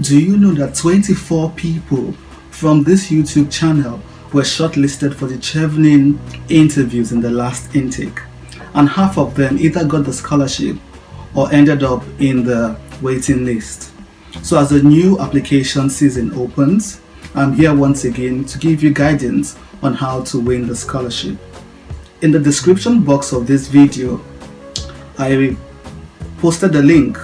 Do you know that 24 people from this YouTube channel were shortlisted for the Chevening interviews in the last intake? And half of them either got the scholarship or ended up in the waiting list. So as the new application season opens, I'm here once again to give you guidance on how to win the scholarship. In the description box of this video, I posted a link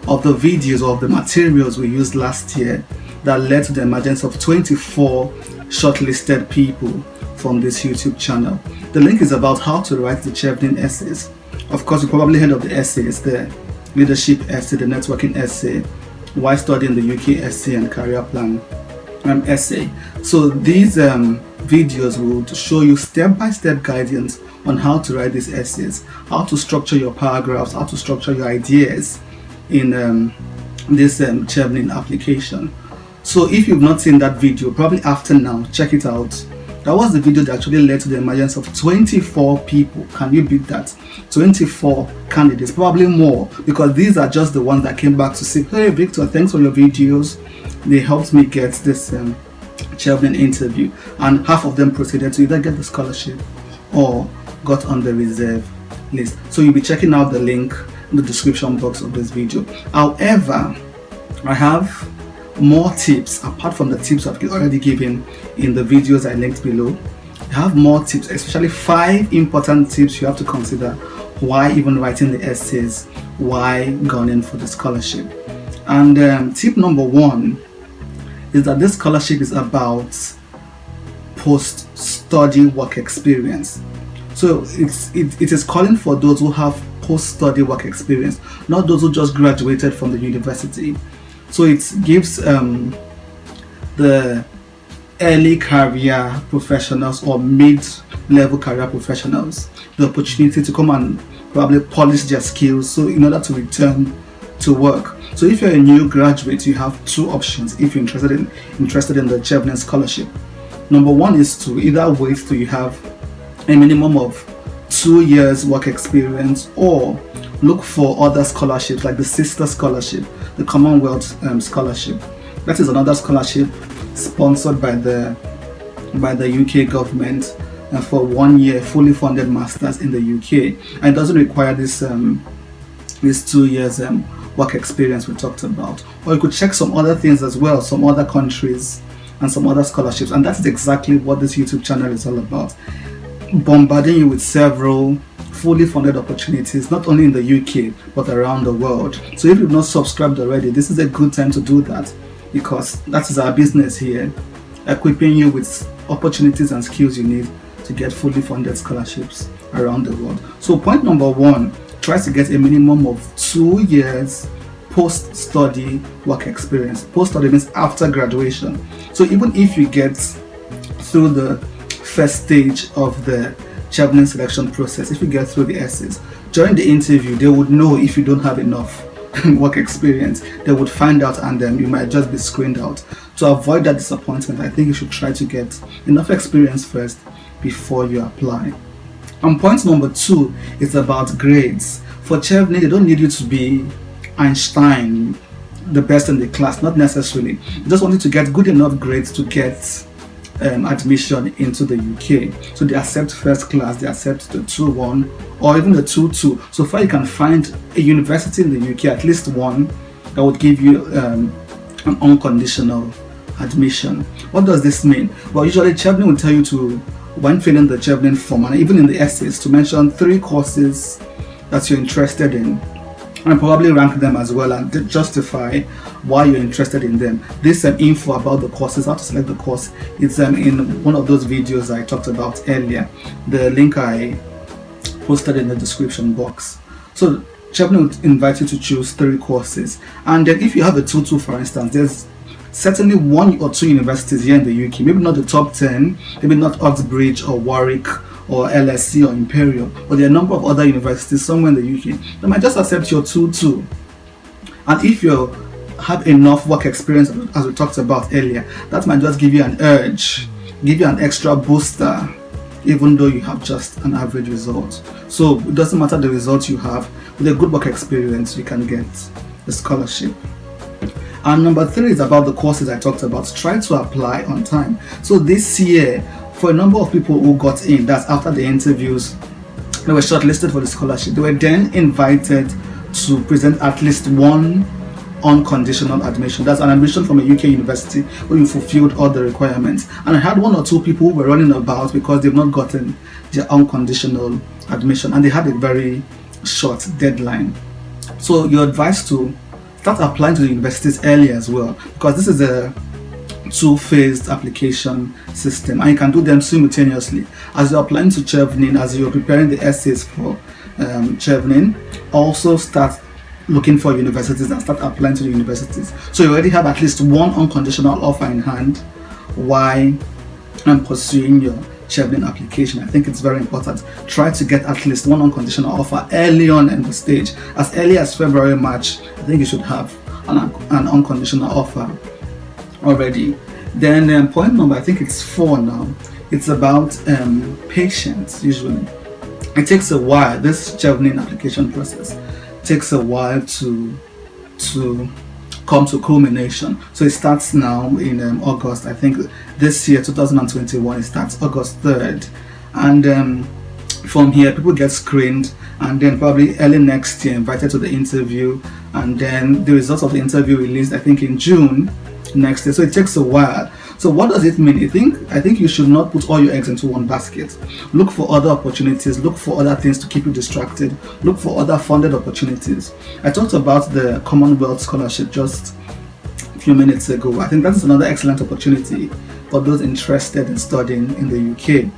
of the videos of the materials we used last year that led to the emergence of 24 shortlisted people from this YouTube channel. The link is about how to write the Chevening essays. Of course, you probably heard of the essays, the leadership essay, the networking essay, why study in the UK essay, and career plan essay. So these videos will show you step-by-step guidance on how to write these essays, how to structure your paragraphs, how to structure your ideas in this Chevening application. So if you've not seen that video, probably after now, check it out. That was the video that actually led to the emergence of 24 people. Can you beat that? 24 candidates, probably more, because these are just the ones that came back to say, hey Victor, thanks for your videos. They helped me get this Chevening interview, and half of them proceeded to either get the scholarship or got on the reserve list. So you'll be checking out the link in the description box of this video. However, I have more tips apart from the tips I've already given in the videos I linked below. I have more tips, especially 5 important tips you have to consider why even writing the essays, why gunning for the scholarship. And tip number 1 is that this scholarship is about post-study work experience. So it is calling for those who have post-study work experience, not those who just graduated from the university. So it gives the early career professionals or mid-level career professionals the opportunity to come and probably polish their skills, so in order to return to work. So if you're a new graduate, you have 2 options if you're interested in the Chevening scholarship. Number 1 is to either wait till you have a minimum of 2 years work experience, or look for other scholarships like the sister scholarship, the Commonwealth scholarship. That is another scholarship sponsored by the UK government for 1 year fully funded masters in the UK, and it doesn't require this 2 years work experience we talked about. Or you could check some other things as well, some other countries and some other scholarships, and that's exactly what this YouTube channel is all about, bombarding you with several fully funded opportunities, not only in the UK but around the world. So if you've not subscribed already, this is a good time to do that, because that is our business here, equipping you with opportunities and skills you need to get fully funded scholarships around the world. So point number 1, try to get a minimum of 2 years post-study work experience. Post-study means after graduation. So even if you get through the first stage of the Chevening selection process, if you get through the essays, during the interview they would know if you don't have enough work experience. They would find out, and then you might just be screened out. To avoid that disappointment, I think you should try to get enough experience first before you apply. And point number 2 is about grades. For Chevening, they don't need you to be Einstein, the best in the class, not necessarily. They just want you to get good enough grades to get admission into the UK. So they accept first class, they accept the 2-1 or even the 2-2. So far you can find a university in the UK, at least one, that would give you an unconditional admission. What does this mean? Well, usually Chevening will tell you to, when filling the Chevening form and even in the essays, to mention 3 courses that you're interested in, and probably rank them as well and justify why you're interested in them. This info about the courses, how to select the course, it's in one of those videos I talked about earlier. The link I posted in the description box. So Chevening would invite you to choose 3 courses, and then if you have a 2-2, for instance, there's certainly 1 or 2 universities here in the UK, maybe not the top 10, maybe not Oxbridge or Warwick or LSE or Imperial, but there are a number of other universities somewhere in the UK that might just accept your 2-2. And if you have enough work experience, as we talked about earlier, that might just give you an urge, give you an extra booster, even though you have just an average result. So it doesn't matter the result you have, with a good work experience you can get a scholarship. And number 3 is about the courses I talked about. Try to apply on time. So this year, for a number of people who got in, that's after the interviews, they were shortlisted for the scholarship. They were then invited to present at least one unconditional admission. That's an admission from a UK university where you fulfilled all the requirements. And I had 1 or 2 people who were running about because they've not gotten their unconditional admission, and they had a very short deadline. So you're advised to start applying to the universities early as well, because this is a 2-phased application system, and you can do them simultaneously. As you're applying to Chevening, as you're preparing the essays for Chevening, also start looking for universities and start applying to the universities. So you already have at least one unconditional offer in hand while pursuing your Chevening application. I think it's very important. Try to get at least one unconditional offer early on in the stage. As early as February, March, I think you should have an unconditional offer already. Then point number, I think it's 4 now. It's about patience. Usually it takes a while. This Chevening application process takes a while to come to culmination. So it starts now in August. I think this year, 2021, it starts August 3rd, and from here people get screened, and then probably early next year invited to the interview, and then the results of the interview released, I think, in June next year. So it takes a while. So what does it mean? I think you should not put all your eggs into one basket. Look for other opportunities, look for other things to keep you distracted, look for other funded opportunities. I talked about the Commonwealth Scholarship just a few minutes ago. I think that is another excellent opportunity for those interested in studying in the UK.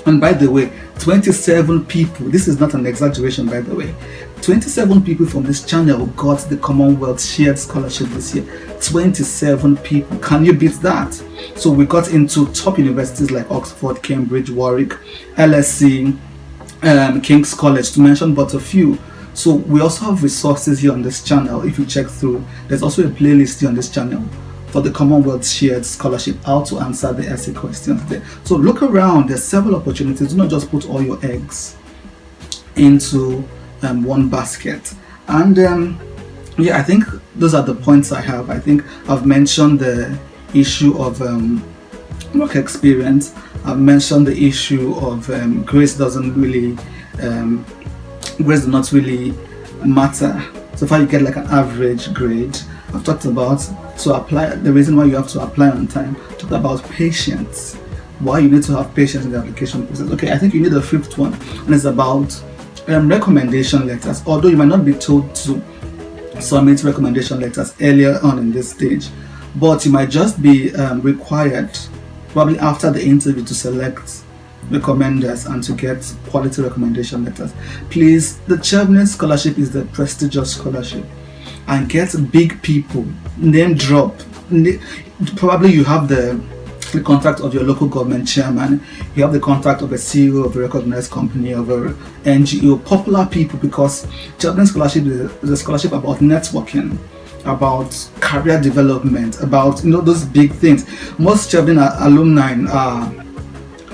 And by the way, 27 people, this is not an exaggeration by the way, 27 people from this channel got the Commonwealth Shared Scholarship this year. 27 people. Can you beat that? So we got into top universities like Oxford, Cambridge, Warwick, LSE, King's College, to mention but a few. So we also have resources here on this channel. If you check through, there's also a playlist here on this channel for the Commonwealth Shared Scholarship, how to answer the essay questions there. So look around, there's several opportunities. Do not just put all your eggs into one basket. And yeah, I think those are the points I have. I think I've mentioned the issue of work experience. I've mentioned the issue of grades does not really matter. So far you get like an average grade. I've talked about to apply, the reason why you have to apply on time. I've talked about patience, why you need to have patience in the application process. Okay, I think you need a 5th one, and it's about recommendation letters. Although you might not be told to submit recommendation letters earlier on in this stage, but you might just be required probably after the interview to select recommenders and to get quality recommendation letters. Please, the Chevening scholarship is the prestigious scholarship, and get big people, name drop. Probably you have the contact of your local government chairman, you have the contact of a CEO of a recognized company, of a NGO, popular people, because Chevening scholarship is a scholarship about networking, about career development, about those big things. Most Chevening alumni are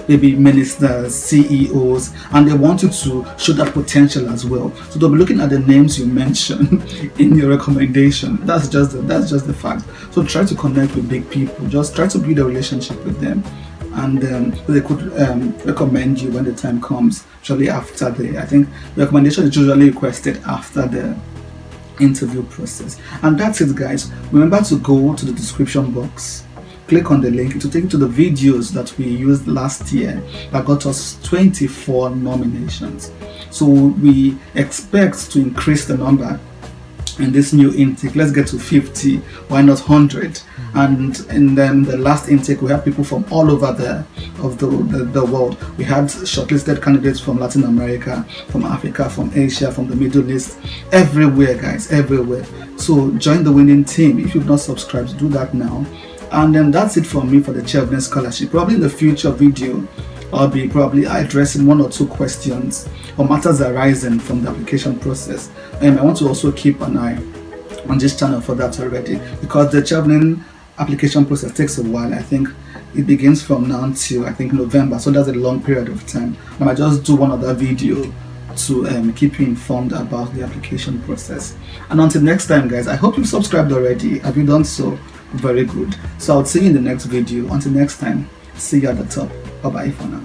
maybe ministers, CEOs, and they want you to show that potential as well. So they'll be looking at the names you mention in your recommendation. That's just the fact. So try to connect with big people. Just try to build a relationship with them, and they could recommend you when the time comes. Usually after I think the recommendation is usually requested after the interview process. And that's it, guys. Remember to go to the description box, click on the link to take you to the videos that we used last year that got us 24 nominations. So we expect to increase the number in this new intake. Let's get to 50, why not 100? And then the last intake, we had people from all over the world. We had shortlisted candidates from Latin America, from Africa, from Asia, from the Middle East, everywhere, guys, everywhere. So join the winning team. If you've not subscribed, do that now. And then that's it from me for the Chevening scholarship. Probably in the future video, I'll be probably addressing 1 or 2 questions or matters arising from the application process. And I want to also keep an eye on this channel for that already, because the Chevening application process takes a while. I think it begins from now until I think November, so that's a long period of time. I might just do one other video to keep you informed about the application process. And until next time, guys, I hope you've subscribed already. Have you done so? Very good. So I'll see you in the next video. Until next time, see you at the top. Bye bye for now.